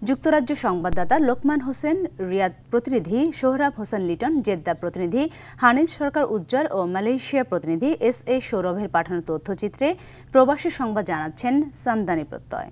যুক্তরাজ্য সংবাদদাতা লোকমান হোসেন, রিয়াদ প্রতিনিধি সোহরাব হোসেন লিটন, জেদ্দা প্রতিনিধি হানিজ সরকার উজ্জ্বল ও মালয়েশিয়া প্রতিনিধি SA সৌরভের পাঠানো তথ্যচিত্রে প্রবাসী সংবাদ জানাচ্ছেন সামদানি প্রত্যয়।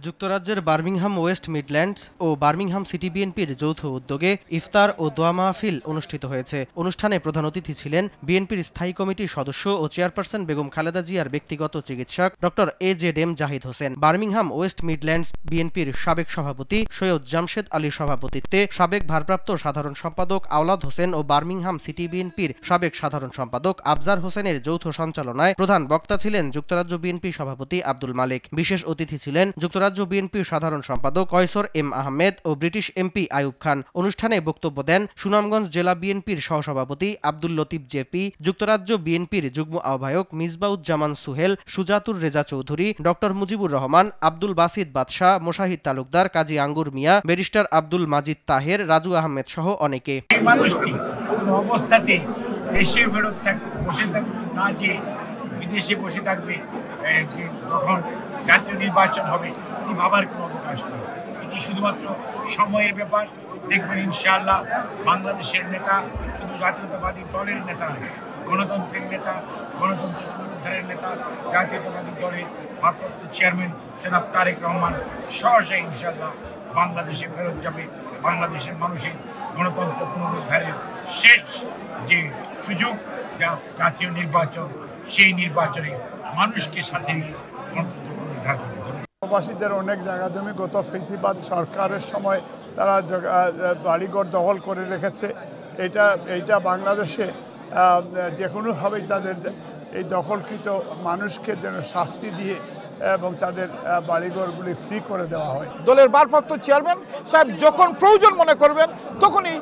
যুক্তরাজ্যের বার্মিংহাম ওয়েস্ট মিডল্যান্ডস ও বার্মিংহাম সিটি বিএনপির যৌথ উদ্যোগে ইফতার ও দোয়া মাহফিল অনুষ্ঠিত হয়েছে। অনুষ্ঠানে প্রধান অতিথি ছিলেন বিএনপির স্থায়ী কমিটির সদস্য ও চেয়ারপারসন বেগম খালেদা জিয়ার ব্যক্তিগত চিকিৎসক doctor AZM Zahid Hossain. Birmingham West Midlands বিএনপির সাবেক সভাপতি সৈয়দ জামশেদ আলীর সভাপতিত্বে সাবেক ভারপ্রাপ্ত সাধারণ সম্পাদক আওলাদ হোসেন ও বার্মিংহাম সিটি বিএনপির সাবেক সাধারণ সম্পাদক আফজার হোসেনের যৌথ সঞ্চালনায় প্রধান বক্তা ছিলেন যুক্তরাজ্য বিএনপি সভাপতি আব্দুল মালিক। বিশেষ অতিথি ছিলেন যুক্তরাজ্য বিএনপির সাধারণ সম্পাদক কয়সর M আহমেদ ও ব্রিটিশ MP আইয়ুব খান। অনুষ্ঠানে বক্তব্য দেন সুনামগঞ্জ জেলা বিএনপির সহসভাপতি আব্দুল লতিফ JP, যুক্তরাজ্য বিএনপির যুগ্ম আহ্বায়ক মিসবাউজ্জামান সুহেল, সুজাতুর রেজা চৌধুরী, ডক্টর মুজিবুর রহমান, আব্দুল বাসিত বাদশাহ, মোশাহিদ তালুকদার, কাজী আঙ্গুর মিয়া, ব্যারিস্টার আব্দুল মাজিদ তাহের, রাজু আহমেদ সহ অনেকে। দেশে ফেরত বসে না যে বিদেশে বসে থাকবে, যখন জাতীয় নির্বাচন হবে এই ভাবার কোনো অবকাশ নেই। এটি শুধুমাত্র সময়ের ব্যাপার। দেখবেন ইনশাআল্লাহ বাংলাদেশের নেতা শুধু জাতীয়তাবাদী দলের নেতা নয়, গণতন্ত্রের নেতা, গণতন্ত্র পুনরুদ্ধারের নেতা, জাতীয়তাবাদী দলের ভারপ্রাপ্ত চেয়ারম্যান জনাব তারেক রহমান সহসা ইনশাআল্লাহ বাংলাদেশে ফেরত যাবে। বাংলাদেশের মানুষের গণতন্ত্র পুনরুদ্ধারের শেষ যে সুযোগ, যা জাতীয় নির্বাচন, সেই নির্বাচনে মানুষকে সাথে নিয়ে গণতন্ত্র পুনরুদ্ধার করবে। প্রবাসীদের অনেক জায়গা জমি গত ফেসিবাদ সরকারের সময় তারা বাড়িঘর দখল করে রেখেছে। এইটা বাংলাদেশে যে কোনোভাবেই তাদের এই দখলকৃত মানুষকে যেন শাস্তি দিয়ে এবং তাদের বাড়িঘরগুলি ফ্রি করে দেওয়া হয়। দলের ভারপ্রাপ্ত চেয়ারম্যান সাহেব যখন প্রয়োজন মনে করবেন তখনই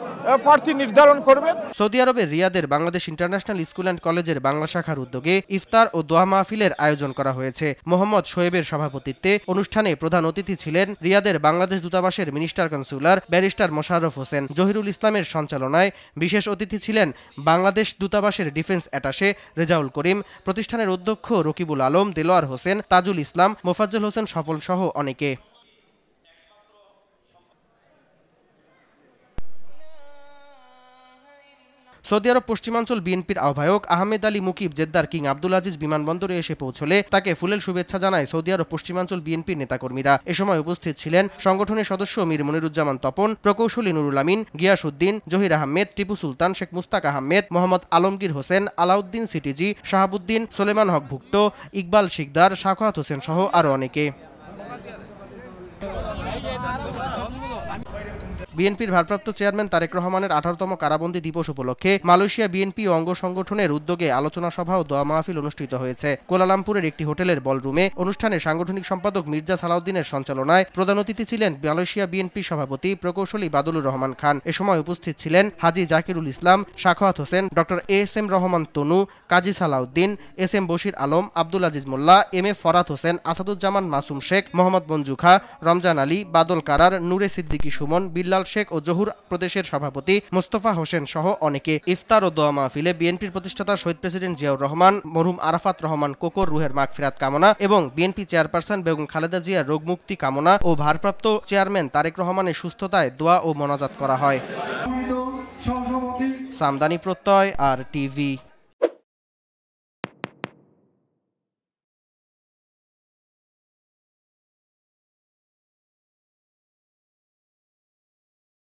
প্রার্থী নির্ধারণ করবেন। সৌদি আরবের রিয়াদের বাংলাদেশ ইন্টারন্যাশনাল স্কুল অ্যান্ড কলেজের বাংলা শাখার উদ্যোগে ইফতার ও দোয়া মাহফিলের আয়োজন করা হয়েছে। মোহাম্মদ শোয়েবের সভাপতিত্বে অনুষ্ঠানে প্রধান অতিথি ছিলেন রিয়াদের বাংলাদেশ দূতাবাসের minister consular barrister Mosharraf Hossain. Zahirul ইসলামের সঞ্চালনায় বিশেষ অতিথি ছিলেন বাংলাদেশ দূতাবাসের ডিফেন্স অ্যাটাশে রেজাউল করিম, প্রতিষ্ঠানের অধ্যক্ষ রকিবুল আলম, দেলোয়ার হোসেন, তাজুল ইসলাম, মোফাজ্জল হোসেন সফল সহ অনেকে। সৌদি আরব পশ্চিমাঞ্চল বিএনপির আহ্বায়ক আহমেদ আলী মুকিব জেদ্দার কিং আব্দুল আজিজ বিমানবন্দরে এসে পৌঁছলে তাকে ফুলেল শুভেচ্ছা জানায় সৌদি আরব পশ্চিমাঞ্চল বিএনপির নেতাকর্মীরা। এ সময় উপস্থিত ছিলেন সংগঠনের সদস্য মীর মনিরুজ্জামান তপন, প্রকৌশলী নুরুল আমিন, গিয়াসউদ্দিন, জহির আহমেদ, টিপু সুলতান, শেখ মুস্তাক আহমেদ, মোহাম্মদ আলমগীর হোসেন, আলাউদ্দিন সিটিজি, শাহাবুদ্দিন, সোলেমান হক ভুক্টো, ইকবাল শিকদার, সাখাওয়াত হোসেন সহ আরো অনেকে। বিএনপির ভারপ্রাপ্ত চেয়ারম্যান তারেক রহমানের 18তম কারাবন্দী দিবস উপলক্ষে মালয়েশিয়া বিএনপি অঙ্গ সংগঠনের উদ্যোগে আলোচনা সভা ও দোয়া মাহফিল অনুষ্ঠিত হয়েছে কুয়ালালামপুরের একটি হোটেলের বলরুমে। অনুষ্ঠানে সাংগঠনিক সম্পাদক মির্জা সালাউদ্দিনের সঞ্চালনায় প্রধান অতিথি ছিলেন মালয়েশিয়া বিএনপি সভাপতি প্রকৌশলী বাদলুর রহমান খান। এ সময় উপস্থিত ছিলেন হাজী জাকিরুল ইসলাম, সাখাওয়াত হোসেন, ডক্টর ASM রহমান তনু, কাজী সালাউদ্দিন, SM বশির আলম, আব্দুল আজিজ মোল্লা, MA ফরাত হোসেন, আসাদুজ্জামান মাসুম শেখ, মোহাম্মদ মঞ্জু খা, রমজান আলী, বাদল কারার, নূরে সিদ্দিকী সুমন, বিল্লাল শেখ ও জহুর প্রদেশের সভাপতি মোস্তফা হোসেন সহ অনেকে। ইফতার ও দোয়া মাহফিলে বিএনপির প্রতিষ্ঠাতা শহীদ প্রেসিডেন্ট জিয়াউর রহমান, মরহুম আরাফাত রহমান কোকর রুহের মাগফিরাত কামনা এবং বিএনপি চেয়ারপারসন বেগম খালেদা জিয়ার রোগমুক্তি কামনা ও ভারপ্রাপ্ত চেয়ারম্যান তারেক রহমানের সুস্থতায় দোয়া ও মোনাজাত করা হয়। সামদানি প্রত্যয়, RTV।